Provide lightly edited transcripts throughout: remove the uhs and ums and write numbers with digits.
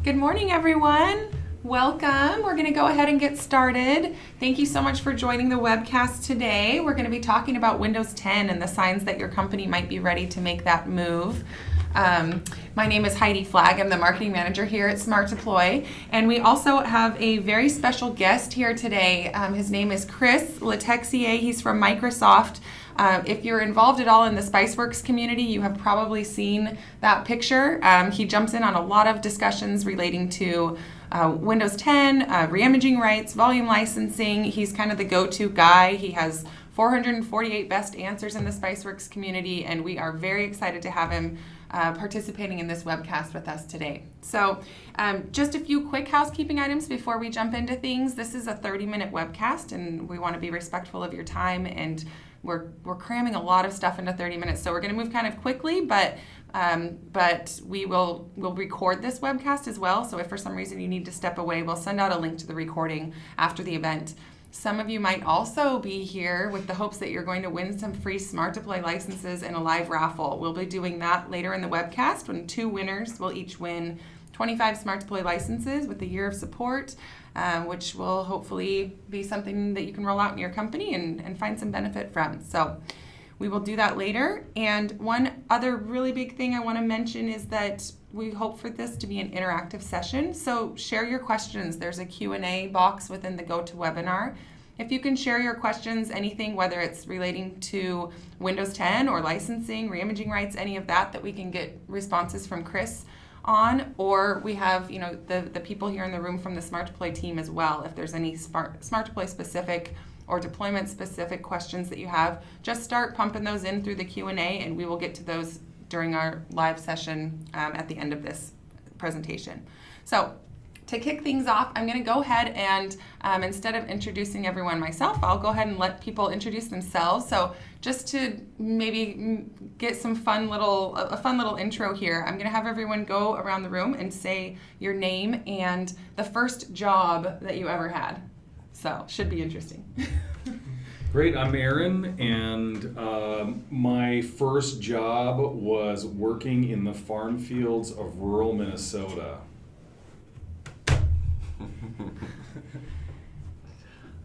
Good morning, everyone. Welcome. We're going to go ahead and get started. Thank you so much for joining the webcast today. We're going to be talking about Windows 10 and the signs that your company might be ready to make that move. My name is Heidi Flagg. I'm the marketing manager here at SmartDeploy, and we also have a very special guest here today. His name is Chris Letexier. He's from Microsoft. If you're involved at all in the Spiceworks community, you have probably seen that picture. He jumps in on a lot of discussions relating to Windows 10, re-imaging rights, volume licensing. He's kind of the go-to guy. He has 448 best answers in the Spiceworks community, and we are very excited to have him participating in this webcast with us today. So just a few quick housekeeping items before we jump into things. This is a 30-minute webcast, and we want to be respectful of your time, and we're cramming a lot of stuff into 30 minutes, so we're going to move kind of quickly, but we'll record this webcast as well. So if for some reason you need to step away, we'll send out a link to the recording after the event. Some of you might also be here with the hopes that you're going to win some free SmartDeploy licenses in a live raffle. We'll be doing that later in the webcast when 2 winners will each win 25 SmartDeploy licenses with a year of support, which will hopefully be something that you can roll out in your company and find some benefit from. So we will do that later. And one other really big thing I want to mention is that we hope for this to be an interactive session. So share your questions. There's a Q&A box within the GoToWebinar. If you can share your questions, anything, whether it's relating to Windows 10 or licensing, re-imaging rights, any of that we can get responses from Chris on, or we have the people here in the room from the SmartDeploy team as well. If there's any SmartDeploy specific or deployment specific questions that you have, just start pumping those in through the Q&A, and we will get to those during our live session at the end of this presentation. So to kick things off, I'm going to go ahead and instead of introducing everyone myself, I'll go ahead and let people introduce themselves. So just to maybe get a fun little intro here, I'm going to have everyone go around the room and say your name and the first job that you ever had. So should be interesting. Great, I'm Aaron, and my first job was working in the farm fields of rural Minnesota.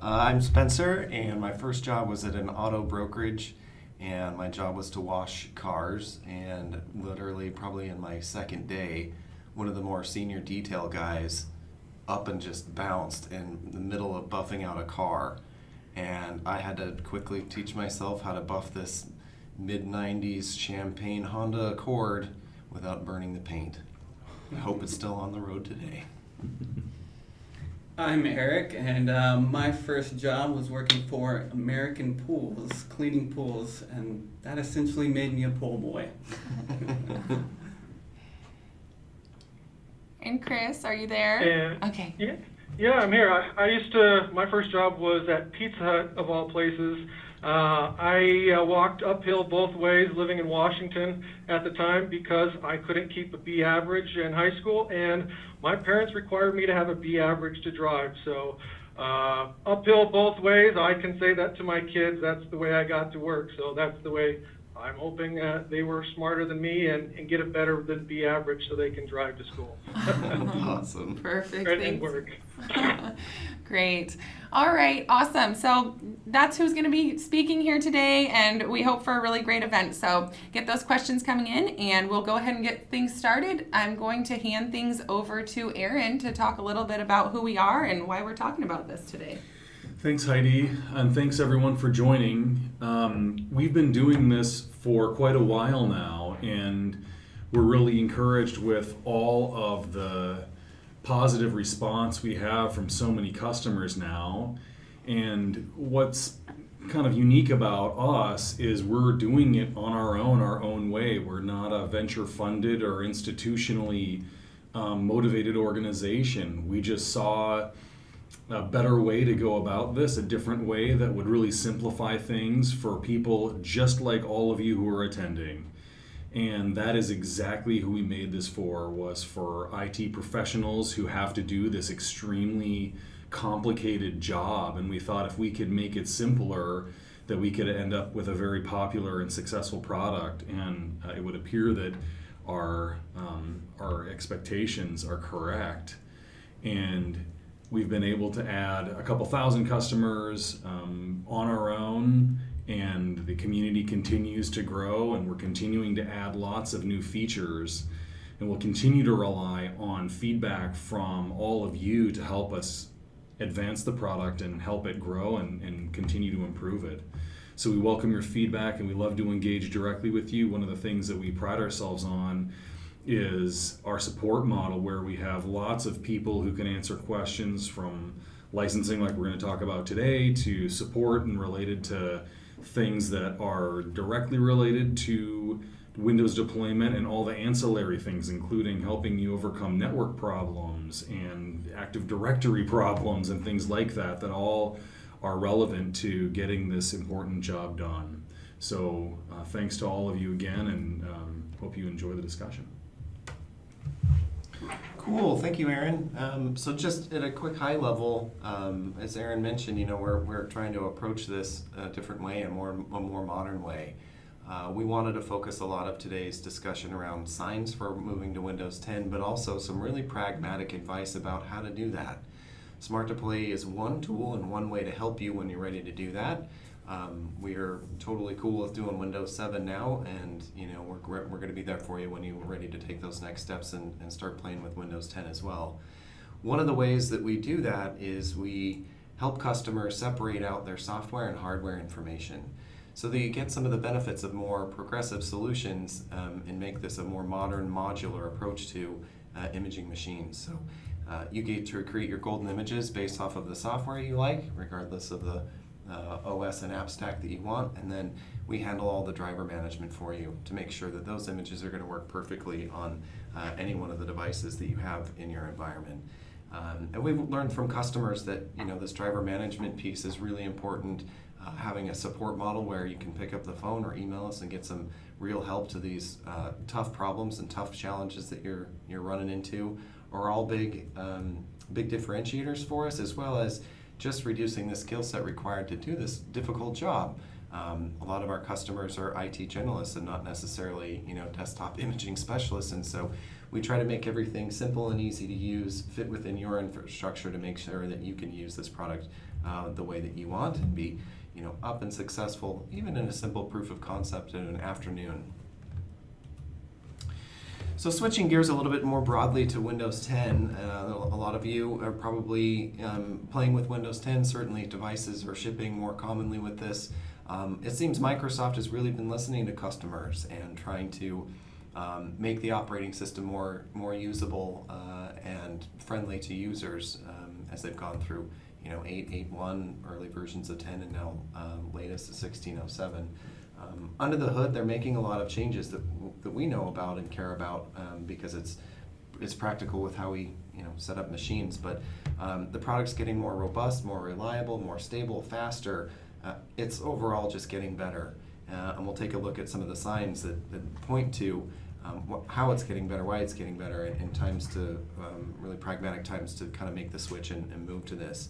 I'm Spencer, and my first job was at an auto brokerage, and my job was to wash cars, and literally probably in my second day, one of the more senior detail guys up and just bounced in the middle of buffing out a car, and I had to quickly teach myself how to buff this mid-90s Champagne Honda Accord without burning the paint. I hope it's still on the road today. I'm Eric, and my first job was working for American Pools, cleaning pools, and that essentially made me a pool boy. And Chris, are you there? Okay. Yeah, I'm here. My first job was at Pizza Hut, of all places. I walked uphill both ways living in Washington at the time because I couldn't keep a B average in high school, and my parents required me to have a B average to drive. So uphill both ways, I can say that to my kids. That's the way I got to work. So that's the way I'm hoping they were smarter than me and get it better than B average so they can drive to school. Awesome. Perfect. Great work. Great. All right. Awesome. So that's who's going to be speaking here today, and we hope for a really great event. So get those questions coming in, and we'll go ahead and get things started. I'm going to hand things over to Aaron to talk a little bit about who we are and why we're talking about this today. Thanks, Heidi, and thanks everyone for joining. We've been doing this for quite a while now, and we're really encouraged with all of the positive response we have from so many customers now. And what's kind of unique about us is we're doing it on our own way. We're not a venture funded or institutionally motivated organization. We just saw a better way to go about this, a different way that would really simplify things for people just like all of you who are attending. And that is exactly who we made this for, was for IT professionals who have to do this extremely complicated job. And we thought if we could make it simpler, that we could end up with a very popular and successful product. And it would appear that our expectations are correct. And we've been able to add a couple thousand customers on our own, and the community continues to grow, and we're continuing to add lots of new features. And we'll continue to rely on feedback from all of you to help us advance the product and help it grow and continue to improve it. So we welcome your feedback, and we love to engage directly with you. One of the things that we pride ourselves on is our support model, where we have lots of people who can answer questions from licensing, like we're going to talk about today, to support and related to things that are directly related to Windows deployment and all the ancillary things, including helping you overcome network problems and Active Directory problems and things like that all are relevant to getting this important job done. So thanks to all of you again, and hope you enjoy the discussion. Cool, thank you, Aaron. So just at a quick high level, as Aaron mentioned, we're trying to approach this a different way, a more modern way. We wanted to focus a lot of today's discussion around signs for moving to Windows 10, but also some really pragmatic advice about how to do that. SmartDeploy is one tool and one way to help you when you're ready to do that. We are totally cool with doing Windows 7 now, and we're going to be there for you when you're ready to take those next steps and start playing with Windows 10 as well. One of the ways that we do that is we help customers separate out their software and hardware information, so that you get some of the benefits of more progressive solutions and make this a more modern, modular approach to imaging machines. So you get to create your golden images based off of the software you like, regardless of the OS and app stack that you want, and then we handle all the driver management for you to make sure that those images are going to work perfectly on any one of the devices that you have in your environment. And we've learned from customers that this driver management piece is really important. Having a support model where you can pick up the phone or email us and get some real help to these tough problems and tough challenges that you're running into are all big differentiators for us, as well as just reducing the skill set required to do this difficult job. A lot of our customers are IT generalists and not necessarily desktop imaging specialists, and so we try to make everything simple and easy to use, fit within your infrastructure to make sure that you can use this product the way that you want and be up and successful, even in a simple proof of concept in an afternoon. So switching gears a little bit more broadly to Windows 10, a lot of you are probably playing with Windows 10. Certainly devices are shipping more commonly with this. It seems Microsoft has really been listening to customers and trying to make the operating system more usable and friendly to users as they've gone through 8.1, early versions of 10, and now latest is 16.07. Under the hood, they're making a lot of changes that we know about and care about because it's practical with how we set up machines. But the product's getting more robust, more reliable, more stable, faster. It's overall just getting better. And we'll take a look at some of the signs that point to how it's getting better, why it's getting better, and times to really pragmatic times to kind of make the switch and move to this.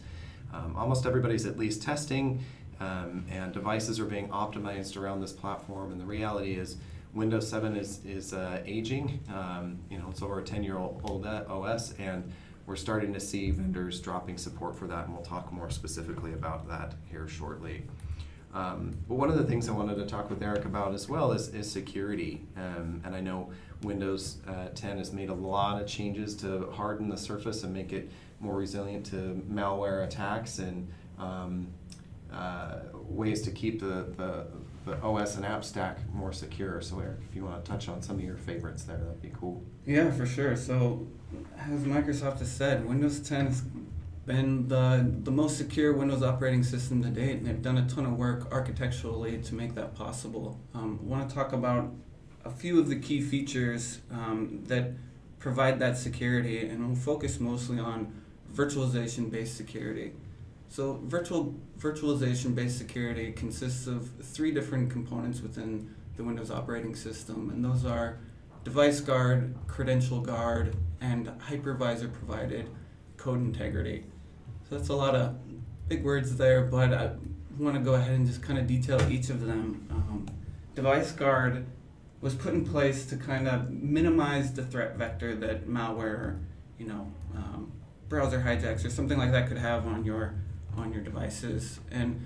Almost everybody's at least testing, and devices are being optimized around this platform. And the reality is Windows 7 is aging. It's over a 10-year-old OS, and we're starting to see vendors dropping support for that, and we'll talk more specifically about that here shortly. But one of the things I wanted to talk with Eric about as well is security. And I know Windows 10 has made a lot of changes to harden the surface and make it more resilient to malware attacks and ways to keep the OS and app stack more secure. So Eric, if you want to touch on some of your favorites there, that'd be cool. Yeah, for sure. So as Microsoft has said, Windows 10 has been the most secure Windows operating system to date, and they've done a ton of work architecturally to make that possible. I want to talk about a few of the key features that provide that security, and we'll focus mostly on virtualization-based security. So virtualization-based security consists of 3 different components within the Windows operating system, and those are device guard, credential guard, and hypervisor-provided code integrity. So that's a lot of big words there, but I want to go ahead and just kind of detail each of them. Device guard was put in place to kind of minimize the threat vector that malware, browser hijacks or something like that could have on your devices. And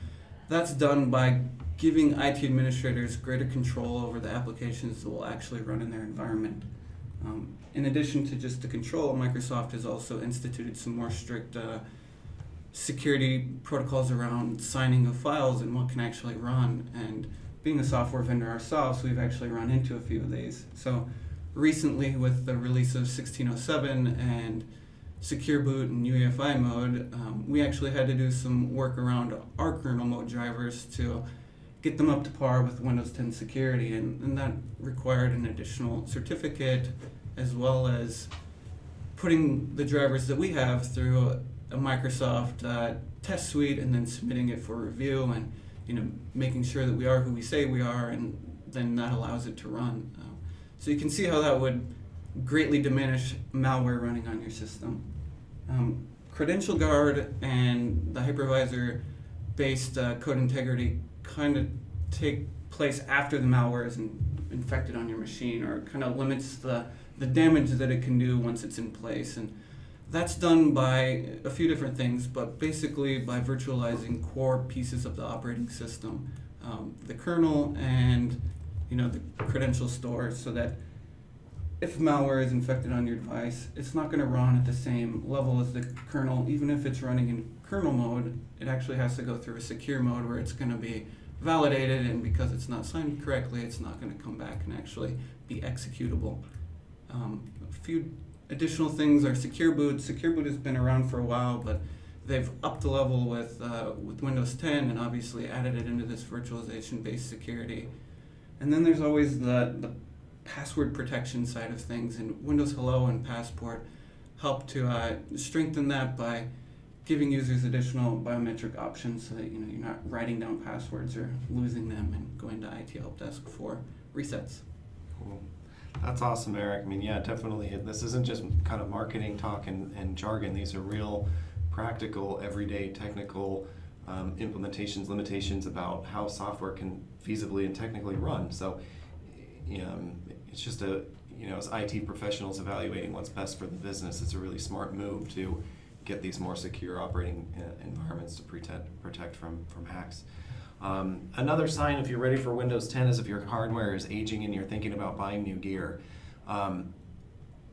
that's done by giving IT administrators greater control over the applications that will actually run in their environment. In addition to just the control, Microsoft has also instituted some more strict security protocols around signing of files and what can actually run. And being a software vendor ourselves, we've actually run into a few of these. So recently, with the release of 1607 and Secure Boot and UEFI mode, we actually had to do some work around our kernel mode drivers to get them up to par with Windows 10 security, and that required an additional certificate, as well as putting the drivers that we have through a Microsoft test suite and then submitting it for review, and making sure that we are who we say we are, and then that allows it to run. So you can see how that would greatly diminish malware running on your system. Credential Guard and the hypervisor-based code integrity kind of take place after the malware is infected on your machine, or kind of limits the damage that it can do once it's in place. And that's done by a few different things, but basically by virtualizing core pieces of the operating system, the kernel and the credential store, so that if malware is infected on your device, it's not going to run at the same level as the kernel. Even if it's running in kernel mode, it actually has to go through a secure mode where it's going to be validated, and because it's not signed correctly, it's not going to come back and actually be executable. A few additional things are Secure Boot. Secure Boot has been around for a while, but they've upped the level with Windows 10 and obviously added it into this virtualization-based security. And then there's always the password protection side of things, and Windows Hello and Passport help to strengthen that by giving users additional biometric options, so that you're not writing down passwords or losing them and going to IT help desk for resets. Cool. That's awesome, Eric. I mean, yeah, definitely. This isn't just kind of marketing talk and jargon. These are real, practical, everyday, technical implementations, limitations about how software can feasibly and technically run. So, it's just as IT professionals evaluating what's best for the business, it's a really smart move to get these more secure operating environments to protect from hacks. Another sign, if you're ready for Windows 10, is if your hardware is aging and you're thinking about buying new gear.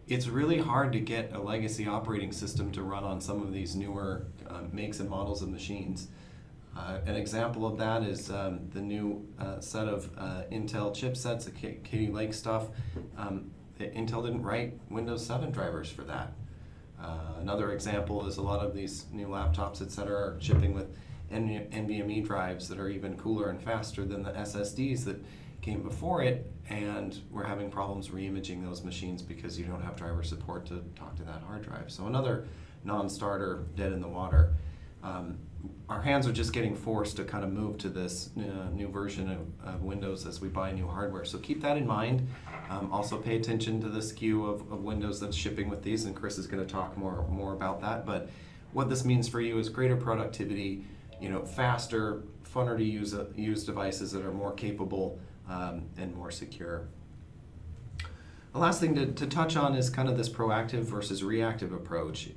It's really hard to get a legacy operating system to run on some of these newer makes and models of machines. An example of that is the new set of Intel chipsets, the Katy Lake stuff. Intel didn't write Windows 7 drivers for that. Another example is a lot of these new laptops, etc., are shipping with NVMe drives that are even cooler and faster than the SSDs that came before it, and we're having problems re-imaging those machines because you don't have driver support to talk to that hard drive. So another non-starter, dead in the water. Our hands are just getting forced to kind of move to this new version of Windows as we buy new hardware. So keep that in mind. Also pay attention to the SKU of Windows that's shipping with these, and Chris is going to talk more about that. But what this means for you is greater productivity, faster, funner to use devices that are more capable and more secure. The last thing to touch on is kind of this proactive versus reactive approach.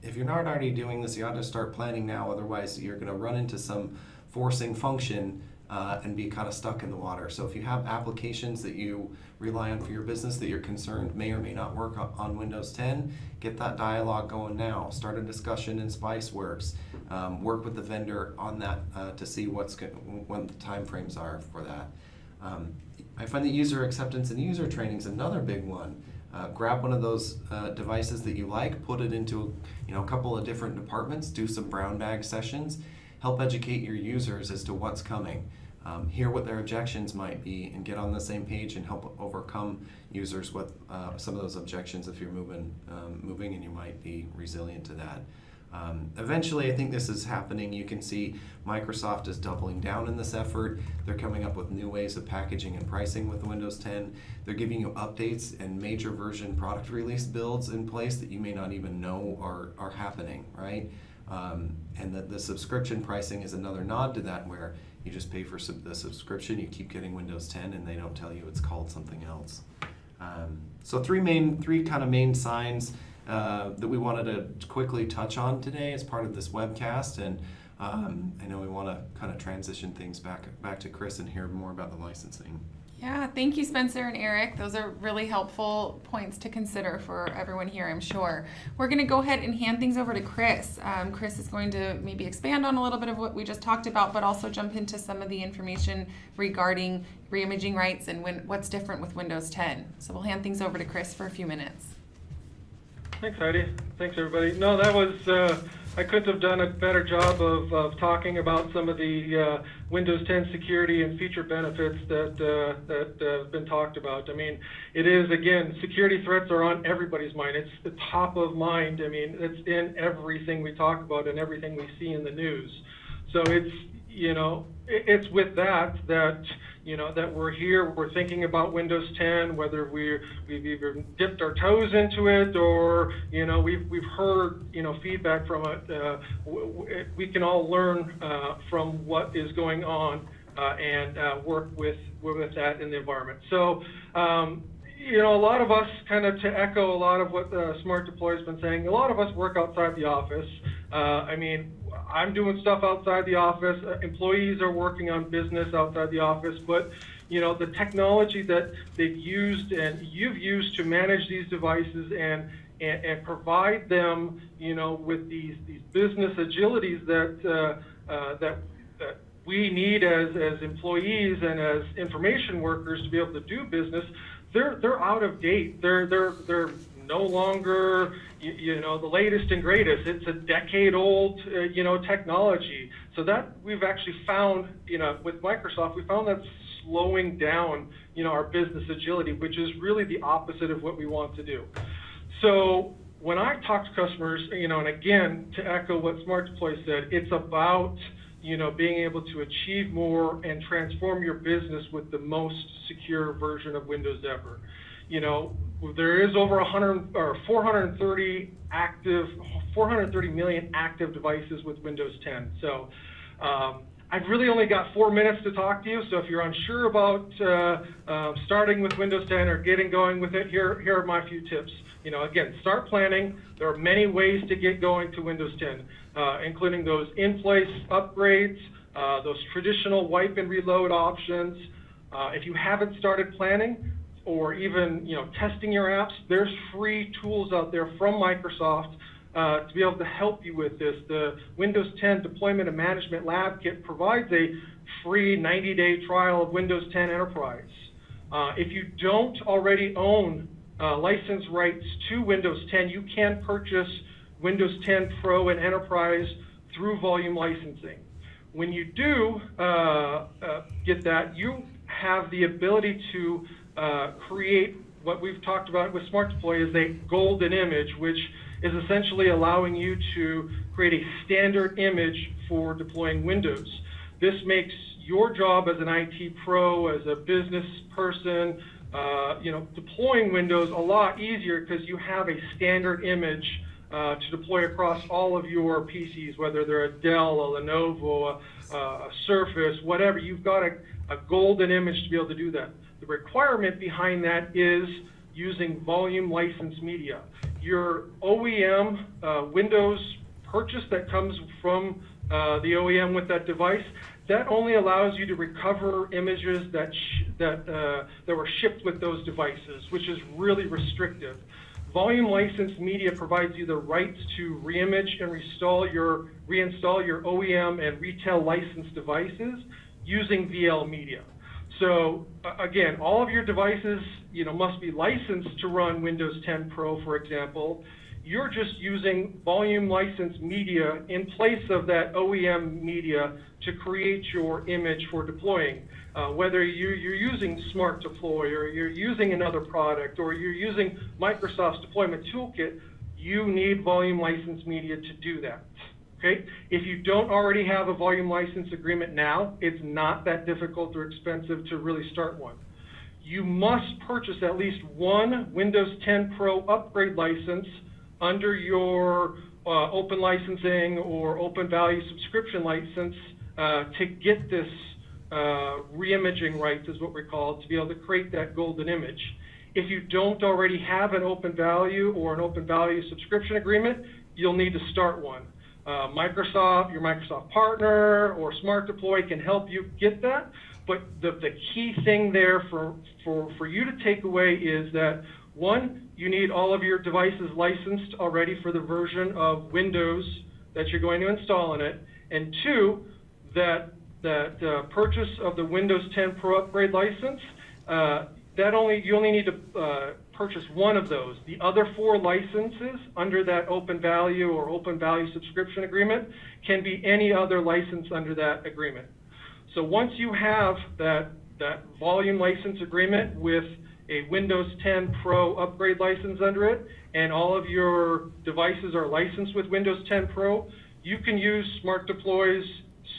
If you're not already doing this, you ought to start planning now, otherwise you're going to run into some forcing function and be kind of stuck in the water. So if you have applications that you rely on for your business that you're concerned may or may not work on Windows 10, get that dialogue going now. Start a discussion in SpiceWorks. Work with the vendor on that to see what the time frames are for that. I find that user acceptance and user training is another big one. Grab one of those devices that you like, put it into a couple of different departments, do some brown bag sessions, help educate your users as to what's coming, hear what their objections might be, and get on the same page and help overcome users with some of those objections if you're moving and you might be resilient to that. Eventually, I think this is happening. You can see Microsoft is doubling down in this effort. They're coming up with new ways of packaging and pricing with Windows 10. They're giving you updates and major version product release builds in place that you may not even know are happening, right? And that the subscription pricing is another nod to that, where You just pay for the subscription, you keep getting Windows 10, and they don't tell you it's called something else. So three kind of main signs that we wanted to quickly touch on today as part of this webcast, and I know we want to kind of transition things back to Chris and hear more about the licensing. Yeah, thank you, Spencer and Eric. Those are really helpful points to consider for everyone here, I'm sure. We're going to go ahead and hand things over to Chris. Chris is going to maybe expand on a little bit of what we just talked about, but also jump into some of the information regarding reimaging rights and what's different with Windows 10. So we'll hand things over to Chris for a few minutes. Thanks, Heidi. Thanks, everybody. No, that was, I couldn't have done a better job of talking about some of the Windows 10 security and feature benefits that have been talked about. I mean, it is, again, security threats are on everybody's mind. It's the top of mind. I mean, it's in everything we talk about and everything we see in the news. So it's, it's with that we're here, we're thinking about Windows 10, whether we've either dipped our toes into it or, we've heard, feedback from it. We can all learn from what is going on and work with that in the environment. So, a lot of us, kind of to echo a lot of what SmartDeploy has been saying, a lot of us work outside the office. I'm doing stuff outside the office. Employees are working on business outside the office, but the technology that they've used and you've used to manage these devices and provide them, with these business agilities that we need as employees and as information workers to be able to do business, they're out of date. They're no longer, the latest and greatest. It's a decade-old, technology. So that we've actually found, with Microsoft, we found that slowing down, our business agility, which is really the opposite of what we want to do. So when I talk to customers, and again, to echo what SmartDeploy said, it's about, being able to achieve more and transform your business with the most secure version of Windows ever. There is over 430 million active devices with Windows 10. So I've really only got 4 minutes to talk to you. So if you're unsure about starting with Windows 10 or getting going with it, here are my few tips. Again, start planning. There are many ways to get going to Windows 10, including those in-place upgrades, those traditional wipe and reload options. If you haven't started planning, or even testing your apps, there's free tools out there from Microsoft to be able to help you with this. The Windows 10 Deployment and Management Lab Kit provides a free 90-day trial of Windows 10 Enterprise. If you don't already own license rights to Windows 10, you can purchase Windows 10 Pro and Enterprise through volume licensing. When you do get that, you have the ability to create what we've talked about with SmartDeploy is a golden image, which is essentially allowing you to create a standard image for deploying Windows. This makes your job as an IT pro, as a business person, deploying Windows a lot easier because you have a standard image to deploy across all of your PCs, whether they're a Dell, a Lenovo, a Surface, whatever. You've got a golden image to be able to do that. The requirement behind that is using volume license media. Your OEM Windows purchase that comes from the OEM with that device, that only allows you to recover images that were shipped with those devices, which is really restrictive. Volume license media provides you the rights to reimage and reinstall your OEM and retail licensed devices using VL media. So again, all of your devices, must be licensed to run Windows 10 Pro, for example. You're just using volume license media in place of that OEM media to create your image for deploying. Whether you're using SmartDeploy or you're using another product or you're using Microsoft's deployment toolkit, you need volume license media to do that. Okay? If you don't already have a volume license agreement now, it's not that difficult or expensive to really start one. You must purchase at least one Windows 10 Pro upgrade license under your open licensing or open value subscription license to get this re-imaging rights, is what we call it, to be able to create that golden image. If you don't already have an open value or an open value subscription agreement, you'll need to start one. Microsoft, your Microsoft partner, or SmartDeploy can help you get that. But the key thing there for you to take away is that, one, you need all of your devices licensed already for the version of Windows that you're going to install in it, and two, that purchase of the Windows 10 Pro upgrade license, you only need to purchase one of those. The other 4 licenses under that open value or open value subscription agreement can be any other license under that agreement. So once you have that volume license agreement with a Windows 10 Pro upgrade license under it, and all of your devices are licensed with Windows 10 Pro, you can use SmartDeploy's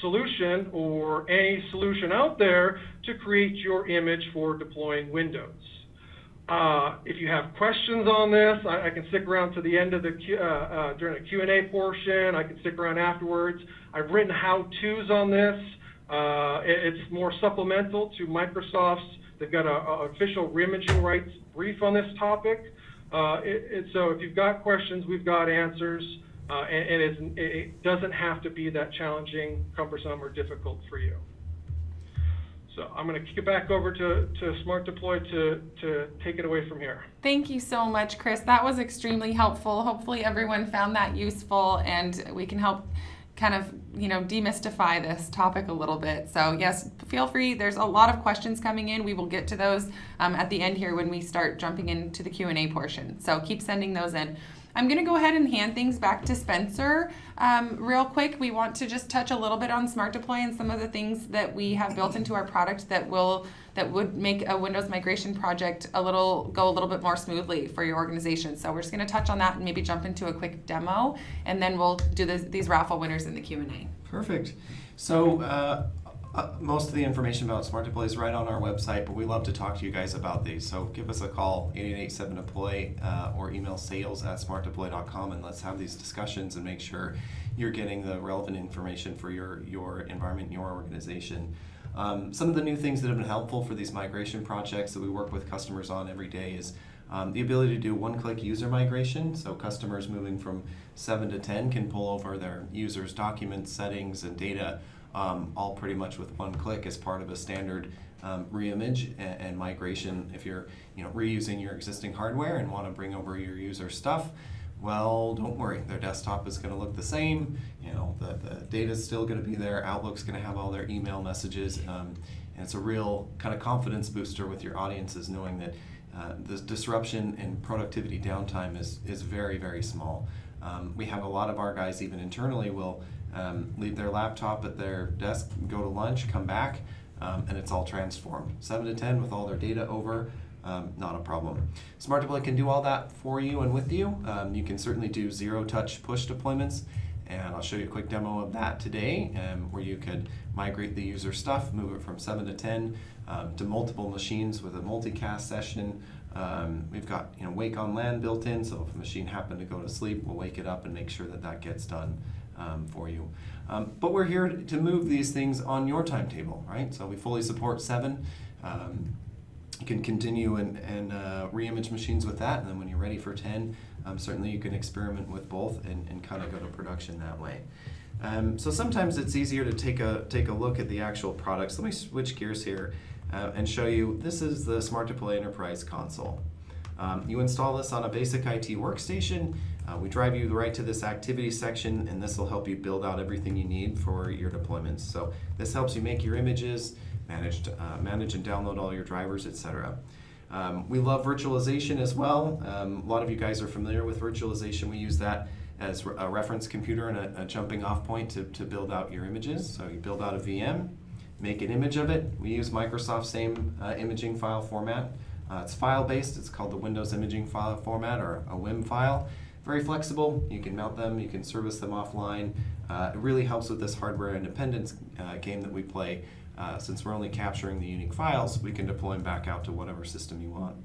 solution or any solution out there to create your image for deploying Windows. If you have questions on this, I can stick around to the end of the during the Q&A portion. I can stick around afterwards. I've written how-tos on this. It's more supplemental to Microsoft's. They've got an official re-imaging rights brief on this topic. So if you've got questions, we've got answers. And it doesn't have to be that challenging, cumbersome, or difficult for you. So I'm going to kick it back over to SmartDeploy to take it away from here. Thank you so much, Chris. That was extremely helpful. Hopefully everyone found that useful, and we can help kind of, demystify this topic a little bit. So yes, feel free. There's a lot of questions coming in. We will get to those at the end here when we start jumping into the Q&A portion. So keep sending those in. I'm going to go ahead and hand things back to Spencer real quick. We want to just touch a little bit on SmartDeploy and some of the things that we have built into our product that would make a Windows migration project go a little bit more smoothly for your organization. So we're just going to touch on that and maybe jump into a quick demo, and then we'll do these raffle winners in the Q&A. Perfect. So most of the information about SmartDeploy is right on our website, but we love to talk to you guys about these. So give us a call, 888-7-DEPLOY, or email sales@smartdeploy.com, and let's have these discussions and make sure you're getting the relevant information for your environment, your organization. Some of the new things that have been helpful for these migration projects that we work with customers on every day is the ability to do one-click user migration. So customers moving from 7 to 10 can pull over their users' documents, settings, and data all pretty much with one click as part of a standard reimage and migration. If you're reusing your existing hardware and want to bring over your user stuff, well, don't worry, their desktop is going to look the same. The data is still going to be there. Outlook's going to have all their email messages, and it's a real kind of confidence booster with your audiences, knowing that the disruption and productivity downtime is very, very small. We have a lot of our guys, even internally, will leave their laptop at their desk, go to lunch, come back, and it's all transformed. 7 to 10 with all their data over, not a problem. SmartDeploy can do all that for you and with you. You can certainly do zero-touch push deployments, and I'll show you a quick demo of that today, where you could migrate the user stuff, move it from 7 to 10 to multiple machines with a multicast session. We've got wake on LAN built in, so if a machine happened to go to sleep, we'll wake it up and make sure that gets done for you. But we're here to move these things on your timetable, right? So we fully support 7. You can continue and re-image machines with that, and then when you're ready for 10, certainly you can experiment with both and kind of go to production that way. So sometimes it's easier to take a look at the actual products. Let me switch gears here and show you. This is the SmartDeploy Enterprise console. You install this on a basic IT workstation. We drive you right to this activity section, and this will help you build out everything you need for your deployments. So this helps you make your images, manage and download all your drivers, etc. We love virtualization as well. A lot of you guys are familiar with virtualization. We use that as a reference computer and a jumping off point to build out your images. So you build out a VM, make an image of it. We use Microsoft's same imaging file format. It's file-based. It's called the Windows Imaging File Format, or a WIM file. Very flexible. You can mount them. You can service them offline. It really helps with this hardware independence game that we play. Since we're only capturing the unique files, we can deploy them back out to whatever system you want.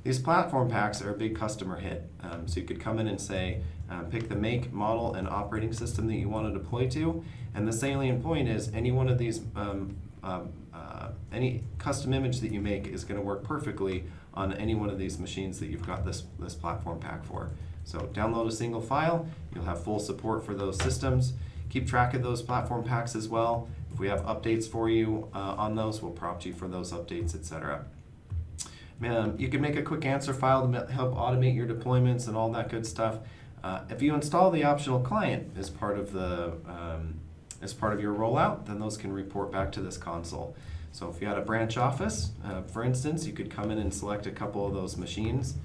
These platform packs are a big customer hit. So you could come in and say, pick the make, model, and operating system that you want to deploy to. And the salient point is any one of these, any custom image that you make is going to work perfectly on any one of these machines that you've got this platform pack for. So download a single file, you'll have full support for those systems. Keep track of those platform packs as well. If we have updates for you on those, we'll prompt you for those updates, etc. You can make a quick answer file to help automate your deployments and all that good stuff. If you install the optional client as part of your rollout, then those can report back to this console. So if you had a branch office, for instance, you could come in and select a couple of those machines.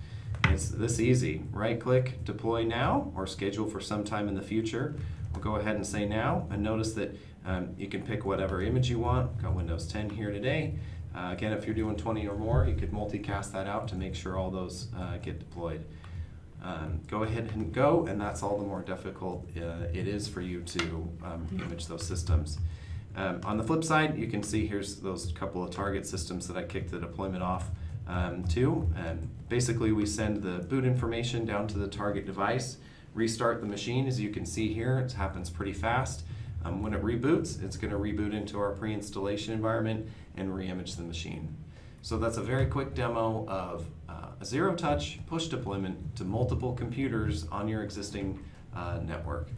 It's this easy. Right-click, deploy now, or schedule for some time in the future. We'll go ahead and say now, and notice that you can pick whatever image you want. Got Windows 10 here today. Again, if you're doing 20 or more, you could multicast that out to make sure all those get deployed. Go ahead and go, and that's all the more difficult it is for you to image those systems. On the flip side, you can see here's those couple of target systems that I kicked the deployment off to. Basically, we send the boot information down to the target device, restart the machine. As you can see here, it happens pretty fast. When it reboots, it's going to reboot into our pre-installation environment and re-image the machine. So that's a very quick demo of a zero-touch push deployment to multiple computers on your existing network.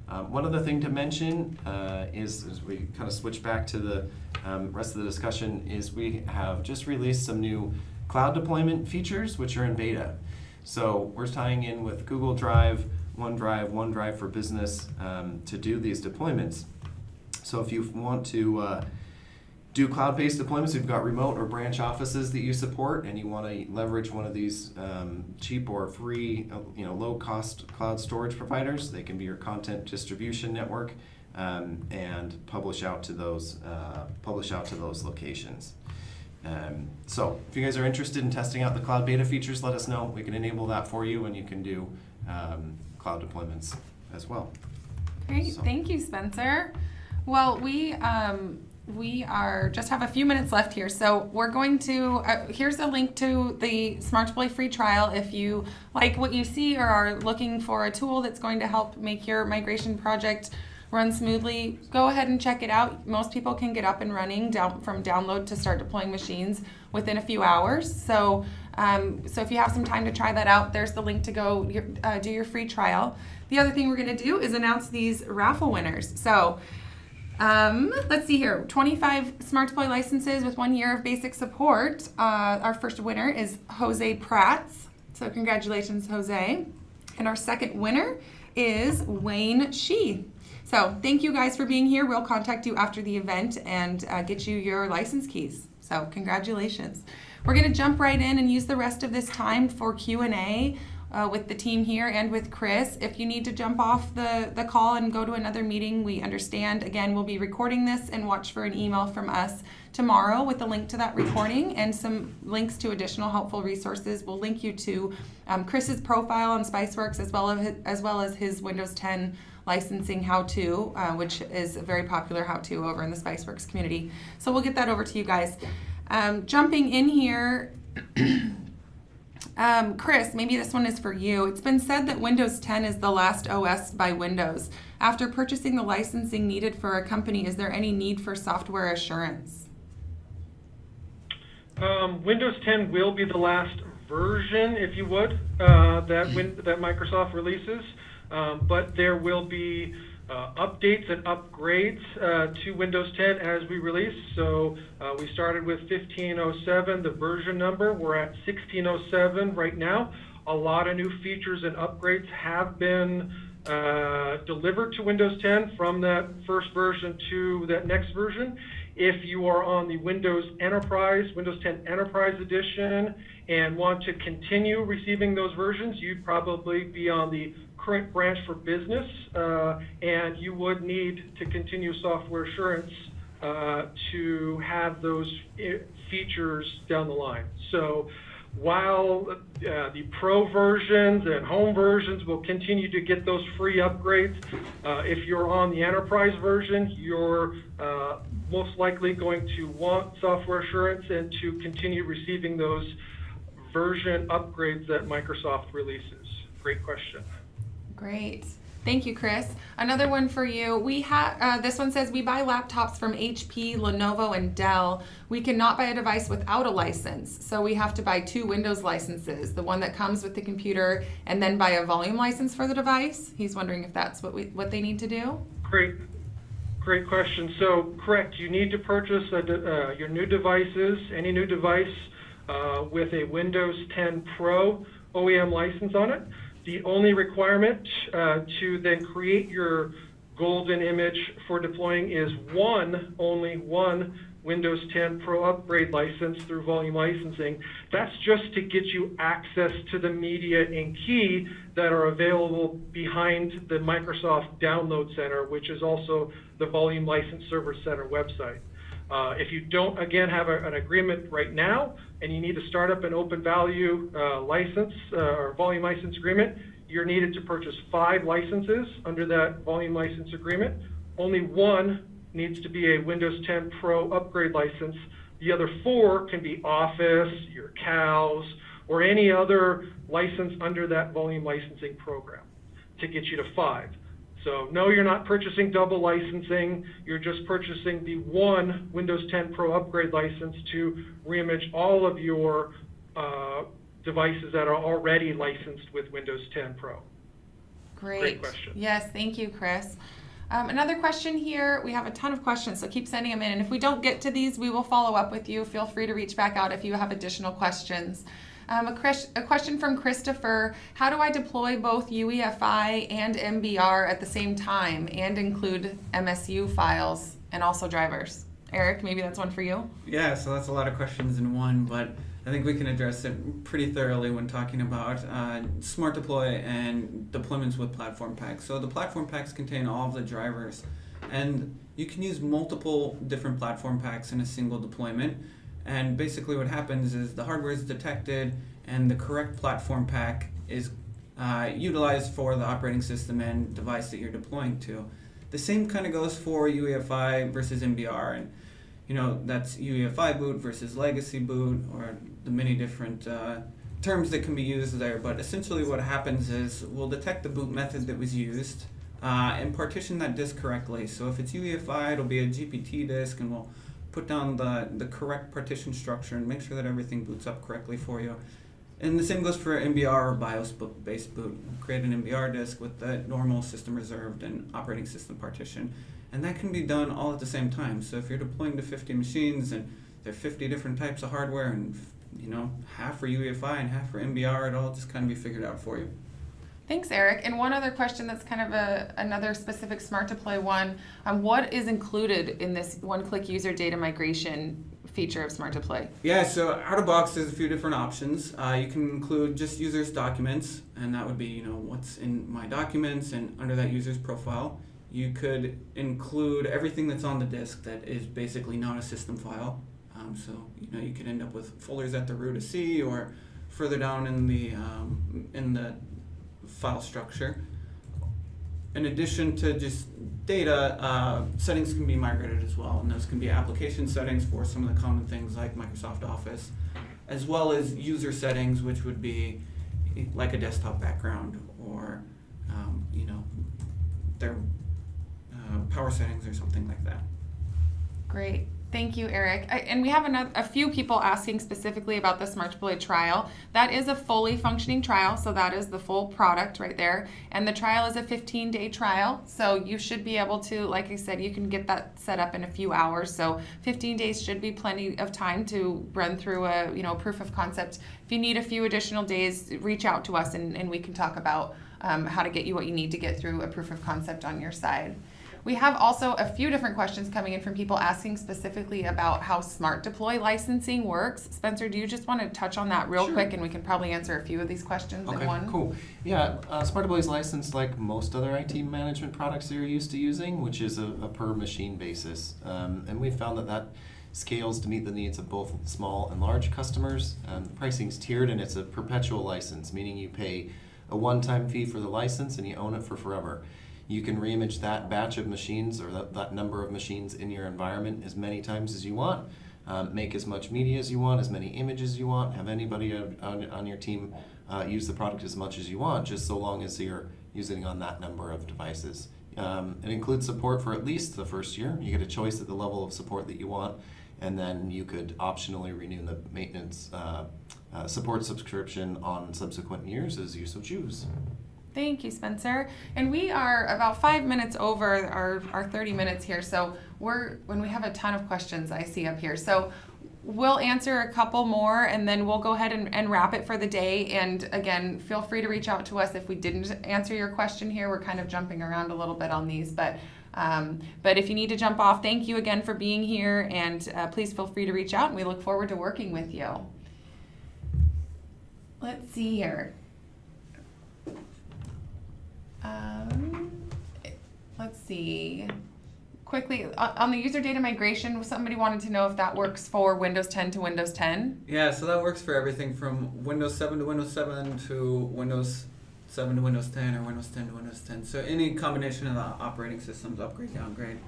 One other thing to mention is, as we kind of switch back to the rest of the discussion, is we have just released some new cloud deployment features which are in beta. So we're tying in with Google Drive, OneDrive for Business to do these deployments. So if you want to do cloud-based deployments, you've got remote or branch offices that you support, and you want to leverage one of these cheap or free, low-cost cloud storage providers. They can be your content distribution network, and publish out to those locations. So if you guys are interested in testing out the cloud beta features, let us know. We can enable that for you, and you can do cloud deployments as well. Great, thank you, Spencer. Well, we are just have a few minutes left here, so we're going to, here's a link to the SmartDeploy free trial. If you like what you see or are looking for a tool that's going to help make your migration project run smoothly, go ahead and check it out. Most people can get up and running from download to start deploying machines within a few hours. So if you have some time to try that out, there's the link to go do your free trial. The other thing we're going to do is announce these raffle winners. So let's see here, 25 SmartDeploy licenses with 1 year of basic support. Our first winner is Jose Prats. So congratulations, Jose. And our second winner is Wayne Shee. So thank you guys for being here. We'll contact you after the event and get you your license keys. So congratulations. We're going to jump right in and use the rest of this time for Q&A with the team here and with Chris. If you need to jump off the call and go to another meeting, we understand. Again, we'll be recording this, and watch for an email from us tomorrow with a link to that recording and some links to additional helpful resources. We'll link you to Chris's profile on Spiceworks as well as his Windows 10 licensing how-to, which is a very popular how-to over in the Spiceworks community. So we'll get that over to you guys. Jumping in here, Chris, maybe this one is for you. It's been said that Windows 10 is the last OS by Windows. After purchasing the licensing needed for a company, is there any need for software assurance? Windows 10 will be the last version, if you would, that Microsoft releases. But there will be updates and upgrades to Windows 10 as we release. So we started with 15.07, the version number. We're at 16.07 right now. A lot of new features and upgrades have been delivered to Windows 10 from that first version to that next version. If you are on the Windows 10 Enterprise Edition and want to continue receiving those versions, you'd probably be on the current branch for business, and you would need to continue software assurance to have those features down the line. So while the Pro versions and Home versions will continue to get those free upgrades, if you're on the Enterprise version, you're most likely going to want software assurance and to continue receiving those version upgrades that Microsoft releases? Great question. Great. Thank you, Chris. Another one for you. We have this one says we buy laptops from HP, Lenovo, and Dell. We cannot buy a device without a license, so we have to buy 2 Windows licenses: the one that comes with the computer, and then buy a volume license for the device. He's wondering if that's what they need to do. Great question. So correct, you need to purchase your new devices, any new device with a Windows 10 Pro OEM license on it. The only requirement to then create your golden image for deploying is only one Windows 10 Pro upgrade license through volume licensing. That's just to get you access to the media and key that are available behind the Microsoft Download Center, which is also the Volume License Server Center website. If you don't, again, have an agreement right now and you need to start up an open value license or volume license agreement, you're needed to purchase 5 licenses under that volume license agreement. Only one needs to be a Windows 10 Pro upgrade license. The other 4 can be Office, your CALs, or any other license under that volume licensing program to get you to 5. So no, you're not purchasing double licensing. You're just purchasing the one Windows 10 Pro upgrade license to reimage all of your devices that are already licensed with Windows 10 Pro. Great question. Yes, thank you, Chris. Another question here. We have a ton of questions, so keep sending them in. And if we don't get to these, we will follow up with you. Feel free to reach back out if you have additional questions. A question from Christopher: how do I deploy both UEFI and MBR at the same time and include MSU files and also drivers? Eric, maybe that's one for you. Yeah, so that's a lot of questions in one, but I think we can address it pretty thoroughly when talking about SmartDeploy and deployments with platform packs. So the platform packs contain all of the drivers, and you can use multiple different platform packs in a single deployment. And basically what happens is the hardware is detected and the correct platform pack is utilized for the operating system and device that you're deploying to. The same kind of goes for UEFI versus MBR, and that's UEFI boot versus legacy boot, or the many different terms that can be used there. But essentially what happens is we'll detect the boot method that was used and partition that disk correctly. So if it's UEFI, it'll be a GPT disk, and we'll put down the correct partition structure and make sure that everything boots up correctly for you. And the same goes for MBR or BIOS-based boot. Create an MBR disk with the normal system reserved and operating system partition. And that can be done all at the same time. So if you're deploying to 50 machines and there are 50 different types of hardware and half for UEFI and half for MBR, it all just kind of be figured out for you. Thanks, Eric. And one other question that's kind of another specific SmartDeploy one. What is included in this one-click user data migration feature of SmartDeploy? Yeah, so out of box there's a few different options. You can include just users' documents, and that would be what's in my documents and under that user's profile. You could include everything that's on the disk that is basically not a system file. So you could end up with folders at the root of C or further down in the file structure. In addition to just data, settings can be migrated as well, and those can be application settings for some of the common things like Microsoft Office, as well as user settings, which would be like a desktop background or their power settings or something like that. Great. Thank you, Eric. And we have a few people asking specifically about the SmartDeploy trial. That is a fully functioning trial, so that is the full product right there. And the trial is a 15-day trial, so you should be able to, like I said, you can get that set up in a few hours. So 15 days should be plenty of time to run through a proof of concept. If you need a few additional days, reach out to us and we can talk about how to get you what you need to get through a proof of concept on your side. We have also a few different questions coming in from people asking specifically about how SmartDeploy licensing works. Spencer, do you just want to touch on that real quick, and we can probably answer a few of these questions in one? Okay, cool. Yeah, SmartDeploy is licensed like most other IT management products that you're used to using, which is a per machine basis. And we've found that scales to meet the needs of both small and large customers. The pricing's tiered, and it's a perpetual license, meaning you pay a one-time fee for the license and you own it for forever. You can reimage that batch of machines or that number of machines in your environment as many times as you want. make as much media as you want, as many images as you want, have anybody on your team use the product as much as you want, just so long as you're using on that number of devices. It includes support for at least the first year. You get a choice at the level of support that you want, and then you could optionally renew the maintenance support subscription on subsequent years as you so choose. Thank you, Spencer. And we are about 5 minutes over our 30 minutes here, so when we have a ton of questions I see up here. So we'll answer a couple more, and then we'll go ahead and wrap it for the day. And again, feel free to reach out to us if we didn't answer your question here. We're kind of jumping around a little bit on these, but if you need to jump off, thank you again for being here, and please feel free to reach out, and we look forward to working with you. Let's see here. Let's see. Quickly, on the user data migration, somebody wanted to know if that works for Windows 10 to Windows 10. Yeah, so that works for everything from Windows 7 to Windows 7 to Windows 7 to Windows 10 or Windows 10 to Windows 10. So any combination of the operating systems, upgrade, downgrade,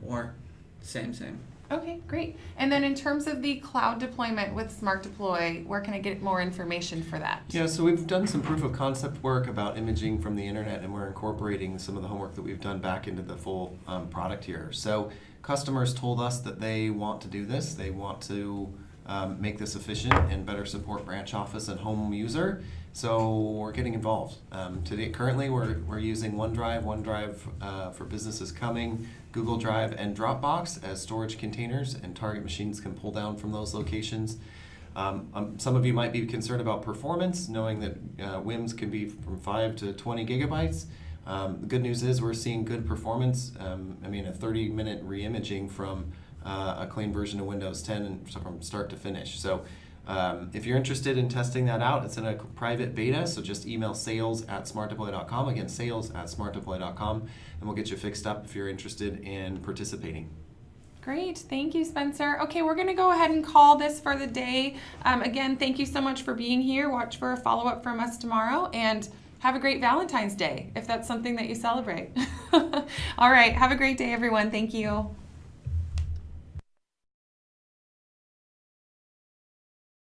or same. Okay, great. And then in terms of the cloud deployment with SmartDeploy, where can I get more information for that? Yeah, so we've done some proof of concept work about imaging from the internet, and we're incorporating some of the homework that we've done back into the full product here. So customers told us that they want to do this. They want to make this efficient and better support branch office and home user. So we're getting involved. Today, currently, we're using OneDrive for Business is coming, Google Drive, and Dropbox as storage containers, and target machines can pull down from those locations. Some of you might be concerned about performance, knowing that WIMs can be from 5 to 20 gigabytes. The good news is we're seeing good performance. A 30-minute re-imaging from a clean version of Windows 10 and from start to finish. So if you're interested in testing that out, it's in a private beta, so just email sales@smartdeploy.com. Again, sales@smartdeploy.com, and we'll get you fixed up if you're interested in participating. Great. Thank you, Spencer. Okay, we're going to go ahead and call this for the day. Again, thank you so much for being here. Watch for a follow-up from us tomorrow, and have a great Valentine's Day, if that's something that you celebrate. All right. Have a great day, everyone. Thank you.